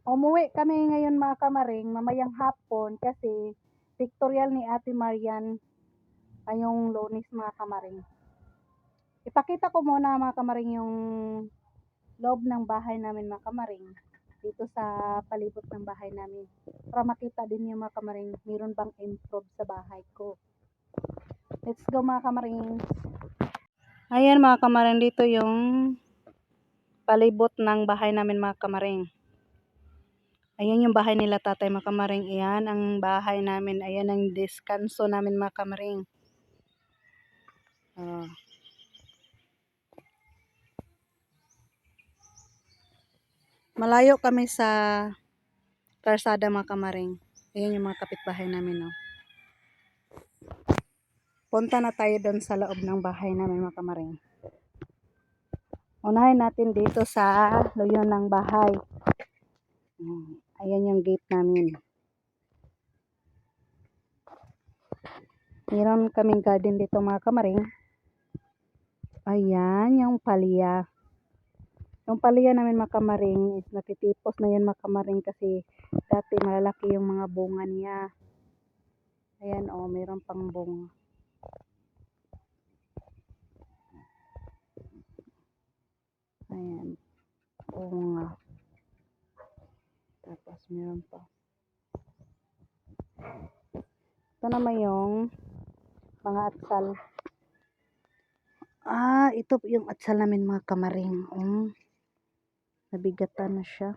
Umuwi kami ngayon mga kamaring, mamayang hapon kasi pictorial ni Ate Marian ngayong Lunes mga kamaring. Ipakita ko muna mga kamaring yung loob ng bahay namin mga kamaring. Dito sa palibot ng bahay namin. Para makita din yung mga kamaring, meron bang improve sa bahay ko. Let's go mga kamaring. Ayan mga kamaring, dito yung palibot ng bahay namin mga kamaring. Ayan yung bahay nila tatay mga kamaring. Ayan ang bahay namin. Ayan ang deskanso namin mga kamaring. Malayo kami sa karsada mga kamaring. Ayan yung mga kapitbahay namin. No? Punta na tayo doon sa loob ng bahay namin mga kamaring. Unahin natin dito sa luyon ng bahay. Ayan yung gate namin. Meron kaming garden dito mga kamaring. Ayan yung palya. Yung palya namin mga kamaring is natitipos na yun mga kamaring kasi dati malalaki yung mga bunga niya. Ayan meron pang bunga. Ayan. Bunga. Tapos meron pa. Ito naman yung mga atsal. Ito yung atsal namin mga kamaring. Nabigatan na siya.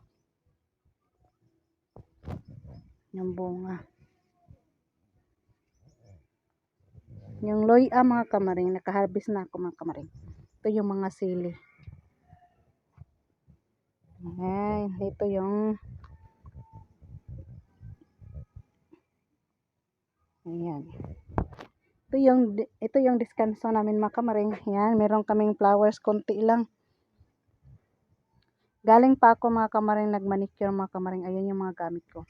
Yung bunga. Yung loya mga kamaring, nakaharvest na ako mga kamaring. Ito yung mga sili. Ayan, ito yung ayan. Ito yung deskanso namin mga kamaring. Ayan, meron kaming flowers konti lang. Galing pa ako mga kamaring nagmanicure mga kamaring. Ayan yung mga gamit ko.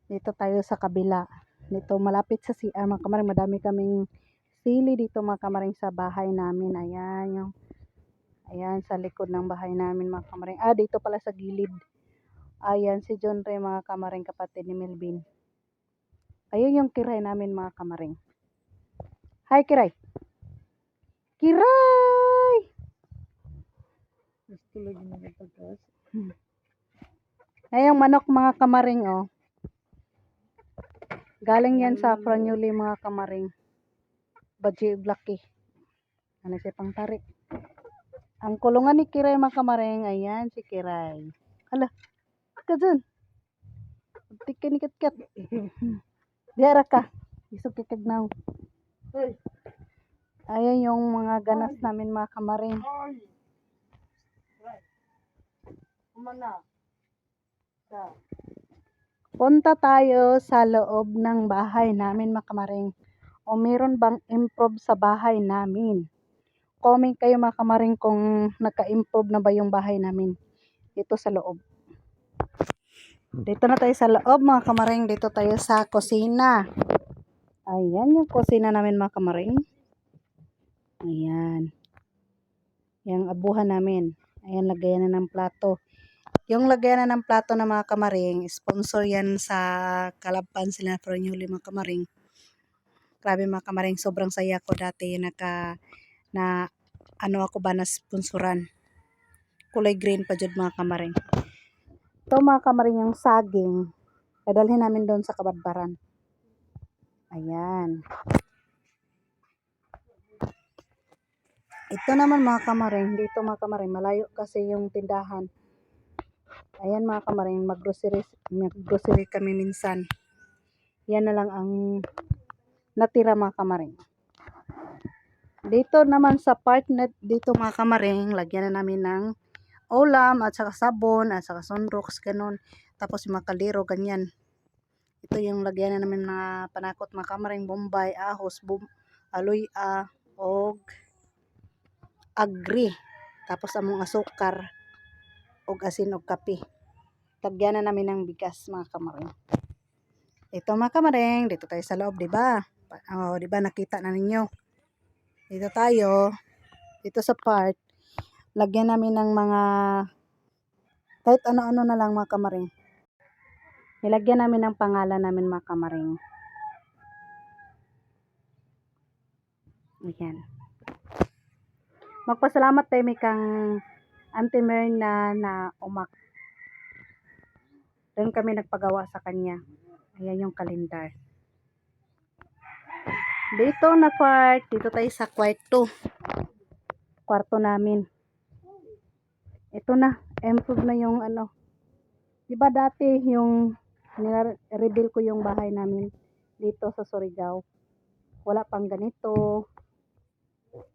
Dito tayo sa kabila. Dito malapit sa CR mga kamaring. Madami kaming sili dito mga kamaring sa bahay namin. Ayan sa likod ng bahay namin mga kamaring. Dito pala sa gilid. Ayan si John Ray mga kamaring, kapatid ni Melvin. Ayun yung kiray namin mga kamaring. Hi kiray. Kiray! Ayun manok mga kamaring Galing yan sa Franyuli mga kamaring. Badji Blackie. Ano siya pang tarik. Ang kulungan ni Kiray mga kamaring. Ayan si Kiray. Hala. Ka dyan. Tikin ni kat-kat. Diara ka. Isog kikagnaw. Ayan yung mga ganas namin mga kamaring. Punta tayo sa loob ng bahay namin mga kamaring. O meron bang improve sa bahay namin? Comment kayo mga kamaring kung naka-improve na ba yung bahay namin dito sa loob. Dito na tayo sa loob mga kamaring. Dito tayo sa kusina. Ayan yung kusina namin mga kamaring. Ayan. Yung abuhan namin. Ayan, lagayan na ng plato. Yung lagayan na ng plato na mga kamaring, sponsor yan sa Kalabpan sila Franyuli mga kamaring. Grabe mga kamaring, sobrang saya ko dati ako ba na sponsoran. Kulay green pa jud mga kamaring. Ito mga kamaring yung saging. Dadalhin namin doon sa Kabadbaran. Ayan. Ito naman mga kamaring, dito mga kamaring, malayo kasi yung tindahan. Ayan mga kamaring, mag-grocery kami minsan. Yan na lang ang natira mga kamaring. Dito naman sa part na dito mga kamaring, lagyan na namin ng ulam at saka sabon at saka sunrox, ganun. Tapos yung mga kaldero, ganyan. Ito yung lagyan na namin na panakot mga kamaring, bombay, ahos, aloy-a, og agri. Tapos among asukar, og asin og kape. Lagyan na namin ng bigas mga kamaring. Ito mga kamaring, dito tayo sa loob, di ba? Di ba nakita na ninyo? Dito tayo, dito sa part, lagyan namin ng mga Kahit ano-ano na lang mga kamaring. Nilagyan namin ng pangalan namin mga kamaring. Ayan. Magpasalamat tayo may kang Auntie Myrna na doon kami nagpagawa sa kanya. Ayan yung kalendar. Dito na part, dito tayo sa kwarto namin. Ito na, improve na yung ano. Diba dati yung reveal ko yung bahay namin dito sa Surigao. Wala pang ganito.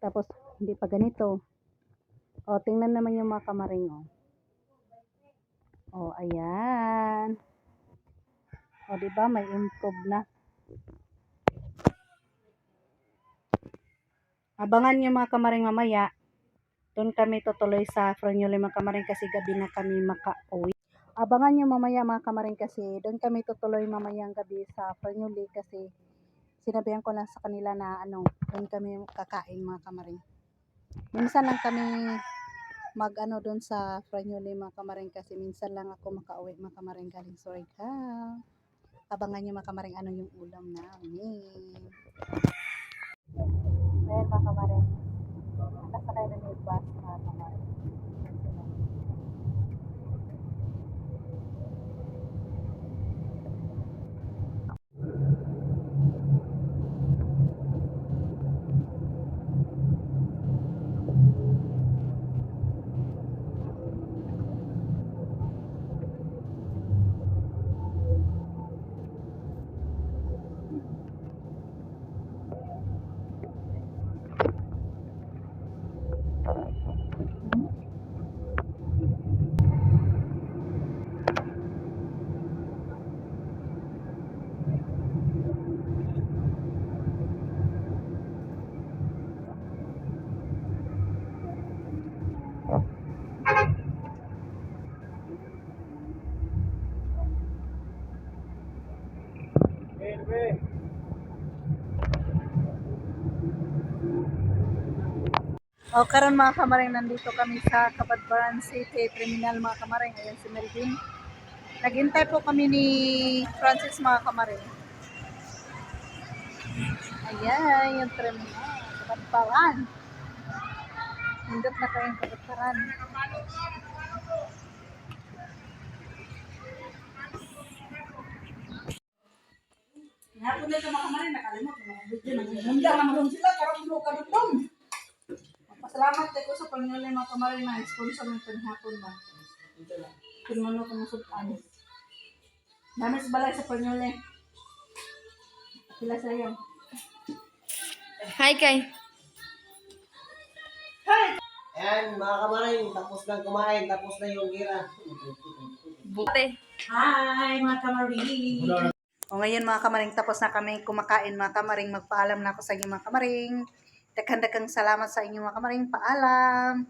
Tapos hindi pa ganito. O, tingnan naman yung mga kamaring, o. O, ayan. O, diba may improve na. Abangan nyo mga kamaring mamaya. Doon kami tutuloy sa Fernuli mga kamaring kasi gabi na kami makauwi. Abangan nyo mamaya mga kamaring kasi doon kami tutuloy mamayang gabi sa Fernuli kasi sinabihan ko lang sa kanila na doon kami kakain mga kamaring. Minsan lang kami doon sa Fernuli mga kamaring kasi minsan lang ako makauwi mga kamaring galing Surigao. Abangan nyo mga kamaring ano yung ulam namin. Ayan mga kamaring. Nakasakay na yung bus mga kamaring. O karon mga kamaring, nandito kami sa Cabadbaran City Terminal mga kamaring. Ayan si Melvin. Naghintay po kami ni Francis mga kamaring. Ayan yung terminal. Cabadbaran. Hindot na kayong Cabadbaran. Hapon na ito mga kamaring. Nakalimot mga video. Nangyayang naman sila. Karang bro ka doon. Pasalamat ko sa Panginoon mga kamaring na sponsor ng panghapon ba. Kung ano kung sudan. Dami sa balay sa Panginoon. Sila sa'yo. Hi, Kay. Hi! Ayan, mga kamaring, tapos na kumain, tapos na yung gira. Buti. Hi mga kamaring! O ngayon mga kamaring, tapos na kami kumakain mga kamaring. Magpaalam na ako sa inyo mga kamaring. Daghang salamat sa inyo mga kamaring. Paalam!